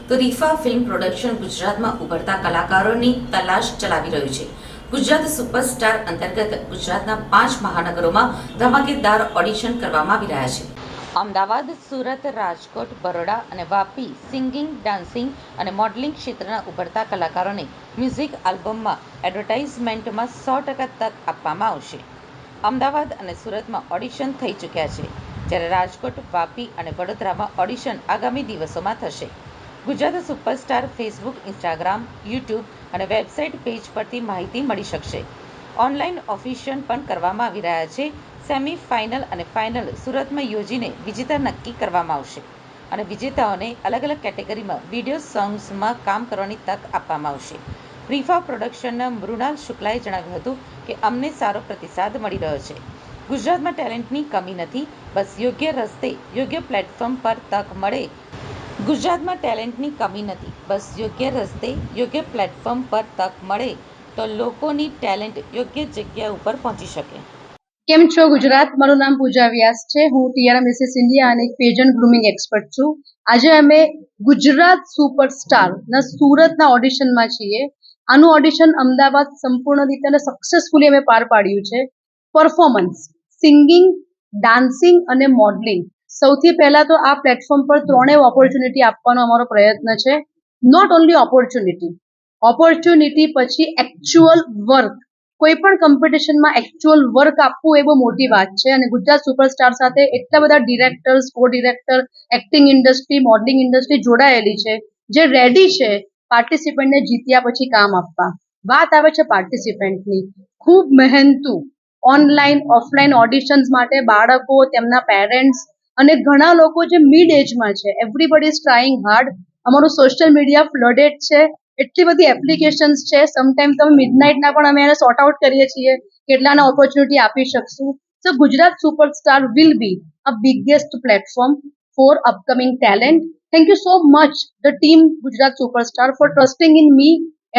તો રીફા film production ગુજરાતમાં ઉભરતા કલાકારોની તલાશ ચલાવી રહ્યું છે. ગુજરાત સુપરસ્ટાર અંતર્ગત ગુજરાતના 5 મહાનગરોમાં ધમાકેદાર ઓડિશન કરવામાં આવી રહ્યા છે. અમદાવાદ, સુરત, રાજકોટ, બરોડા અને વાપી સિંગિંગ, ડાન્સિંગ અને મોડલિંગ ક્ષેત્રના ઉભરતા કલાકારોને મ્યુઝિક આલ્બમમાં એડવર્ટાઇઝમેન્ટમાં 100% તક આપવામાં આવશે. અમદાવાદ અને સુરતમાં ઓડિશન થઈ ચૂક્યા છે, જ્યારે રાજકોટ, વાપી અને વડોદરામાં ઓડિશન આગામી દિવસોમાં થશે. Gujarat superstar Facebook, Instagram, YouTube અને વેબસાઇટ પેજ પરથી માહિતી મળી શકશે. ઓનલાઈન ઓડિશન પણ કરવામાં આવી રહ્યા છે. સેમી ફાઇનલ અને ફાઇનલ સુરતમાં યોજીને વિજેતા નક્કી કરવામાં આવશે અને વિજેતાઓને અલગ અલગ કેટેગરીમાં વિડીયો સોંગ્સમાં કામ કરવાની તક આપવામાં આવશે. રીફા પ્રોડક્શનના મૃણાલ શુક્લાએ જણાવ્યું હતું કે અમને સારો પ્રતિસાદ મળી રહ્યો છે. ગુજરાતમાં ટેલેન્ટની કમી નથી, બસ યોગ્ય રસ્તે યોગ્ય પ્લેટફોર્મ પર તક મળે. ગુજરાતમાં ટેલેન્ટની કમી નથી, બસ યોગ્ય રસ્તે યોગ્ય પ્લેટફોર્મ પર તક મળે તો લોકોની ટેલેન્ટ યોગ્ય જગ્યા ઉપર પહોંચી શકે. કેમ છો ગુજરાત? મારું નામ પૂજા વ્યાસ છે. હું TRMSS ઇન્ડિયા અને એક પેજન્ટ ગ્રુમિંગ એક્સપર્ટ છું. આજે અમે ગુજરાત સુપરસ્ટારના સુરતના ઓડિશનમાં છીએ. આનું ઓડિશન અમદાવાદ સંપૂર્ણ રીતે અને સક્સેસફુલી અમે પાર પાડ્યું છે. પરફોર્મન્સ, સિંગિંગ, ડાન્સિંગ અને મોડલિંગ. સૌથી પહેલા તો આ પ્લેટફોર્મ પર ત્રણેય ઓપોર્ચ્યુનિટી આપવાનો અમારો પ્રયત્ન છે. નોટ ઓનલી ઓપોર્ચ્યુનિટી પછી એકચ્યુઅલ વર્ક. કોઈ પણ કોમ્પિટિશનમાં એકચ્યુઅલ વર્ક આપવું એ બહુ મોટી વાત છે અને ગુજરાત સુપરસ્ટાર સાથે એટલા બધા ડિરેક્ટર્સ, કો director, acting industry, modelling industry જોડાયેલી છે જે રેડી છે પાર્ટિસિપન્ટને જીત્યા પછી કામ આપવા. વાત આવે છે પાર્ટિસિપન્ટની. ખૂબ મહેનતુ ઓનલાઈન, ઓફલાઈન ઓડિશન્સ માટે બાળકો, તેમના પેરેન્ટ્સ અને ઘણા લોકો જે મિડ એજમાં છે, એવરીબડી ઇઝ ટ્રાઇંગ હાર્ડ. અમારું સોશિયલ મીડિયા ફ્લડેડ છે. એટલી બધી એપ્લિકેશન્સ છે. સમટાઈમ તમે મિડનાઇટના પણ અમે એને સોર્ટ આઉટ કરીએ છીએ કેટલાને ઓપોર્ચ્યુનિટી આપી શકશું. So Gujarat superstar will be a biggest platform for upcoming talent. Thank you so much, the team Gujarat Superstar, for trusting in me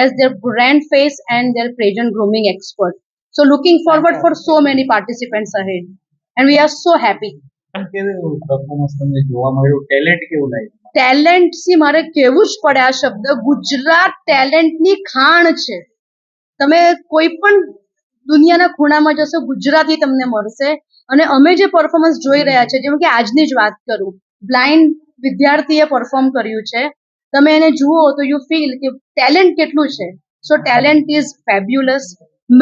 as their brand face and their pageant grooming expert. So looking forward for so many participants ahead. And we are so happy. Talent C મારે કેવું જ પડે આ શબ્દ. ગુજરાત ટેલેન્ટની ખાણ છે. તમે કોઈ પણ દુનિયાના ખૂણામાં જશો, ગુજરાતી તમને મળશે. અને અમે જે પરફોર્મન્સ જોઈ રહ્યા છે, જેમ કે આજની જ વાત કરું, બ્લાઇન્ડ વિદ્યાર્થીએ પરફોર્મ કર્યું છે. તમે એને જુઓ તો યુ ફીલ કે ટેલેન્ટ કેટલું છે. સો ટેલેન્ટ ઇઝ ફેબ્યુલસ.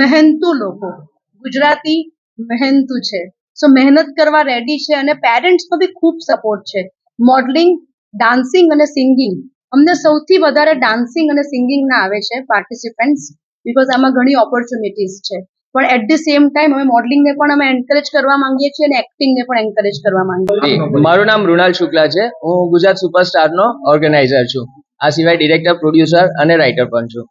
મહેનતુ લોકો, ગુજરાતી મહેનતુ છે. સો મહેનત કરવા રેડી છે અને પેરેન્ટ્સનો બી ખૂબ સપોર્ટ છે. મોડલિંગ, ડાન્સિંગ અને સિંગિંગ. અમને સૌથી વધારે ડાન્સિંગ અને સિંગિંગના આવે છે પાર્ટિસિપન્ટ્સ, બિકોઝ આમાં ઘણી ઓપોર્ચ્યુનિટીઝ છે. પણ એટ ધી સેમ ટાઈમ અમે મોડલિંગને પણ અમે એન્કરેજ કરવા માંગીએ છીએ અને એક્ટિંગને પણ એન્કરેજ કરવા માંગીએ છીએ. મારું નામ મૃણાલ શુક્લા છે. હું ગુજરાત સુપરસ્ટારનો ઓર્ગેનાઇઝર છું. આ સિવાય ડિરેક્ટર, પ્રોડ્યુસર અને રાઇટર પણ છું.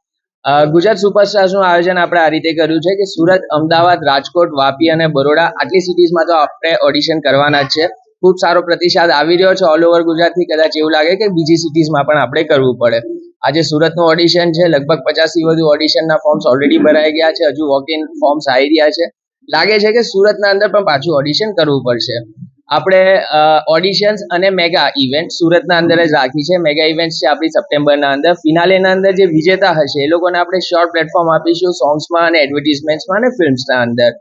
ગુજરાત સુપરસ્ટાર્સનું આયોજન આપણે આ રીતે કર્યું છે કે સુરત, અમદાવાદ, રાજકોટ, વાપી અને બરોડા આટલી સિટીઝમાં તો આપણે ઓડિશન કરવાના જ છે. ખૂબ સારો પ્રતિસાદ આવી રહ્યો છે ઓલ ઓવર ગુજરાતથી. કદાચ એવું લાગે કે બીજી સિટીઝમાં પણ આપણે કરવું પડે. આજે સુરતનું ઓડિશન છે. લગભગ 50થી વધુ ઓડિશનના ફોર્મ્સ ઓલરેડી ભરાઈ ગયા છે. હજુ વોક ઇન ફોર્મ્સ આવી રહ્યા છે. લાગે છે કે સુરતના અંદર પણ પાછું ઓડિશન કરવું પડશે. આપણે ઓડિશન્સ અને મેગા ઇવેન્ટ સુરતના અંદર જ રાખી છે. મેગા ઇવેન્ટ છે આપણી સપ્ટેમ્બરના અંદર. ફિનાલેના અંદર જે વિજેતા હશે એ લોકોને આપણે શોર્ટ પ્લેટફોર્મ આપીશું સોંગ્સમાં અને એડવર્ટિઝમેન્ટ્સમાં અને ફિલ્મ્સના અંદર.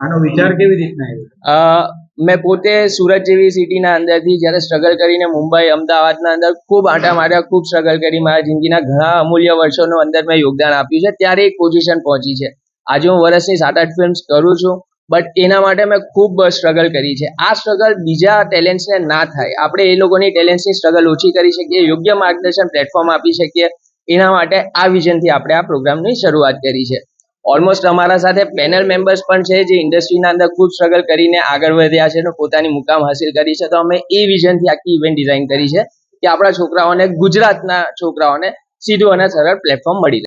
આનો વિચાર કેવી રીતના આવ્યો? મેં પોતે સુરત જેવી સિટીના અંદરથી જ્યારે સ્ટ્રગલ કરીને મુંબઈ, અમદાવાદના અંદર ખૂબ આંટા માર્યા, ખૂબ સ્ટ્રગલ કરી મારા જિંદગીના ઘણા અમૂલ્ય વર્ષોનું અંદર મેં યોગદાન આપ્યું છે. ત્યારે એક પોઝિશન પહોંચી છે. આજે હું વર્ષની 7-8 ફિલ્મ્સ કરું છું, બટ એના માટે મેં ખૂબ સ્ટ્રગલ કરી છે. આ સ્ટ્રગલ બીજા ટેલેન્ટ્સને ના થાય, આપણે એ લોકોની ટેલેન્ટ્સની સ્ટ્રગલ ઓછી કરી શકીએ, યોગ્ય માર્ગદર્શન પ્લેટફોર્મ આપી શકીએ. એના માટે આ વિઝનથી આપણે આ પ્રોગ્રામની શરૂઆત કરી છે. ઓલમોસ્ટ અમારા સાથે પેનલ મેમ્બર્સ પણ છે જે ઇન્ડસ્ટ્રીના અંદર ખૂબ સ્ટ્રગલ કરીને આગળ વધ્યા છે અને પોતાની મુકામ હાસિલ કરી છે. તો અમે એ વિઝનથી આખી ઇવેન્ટ ડિઝાઇન કરી છે કે આપણા છોકરાઓને, ગુજરાતના છોકરાઓને સીધું અને સરળ પ્લેટફોર્મ મળી રહે.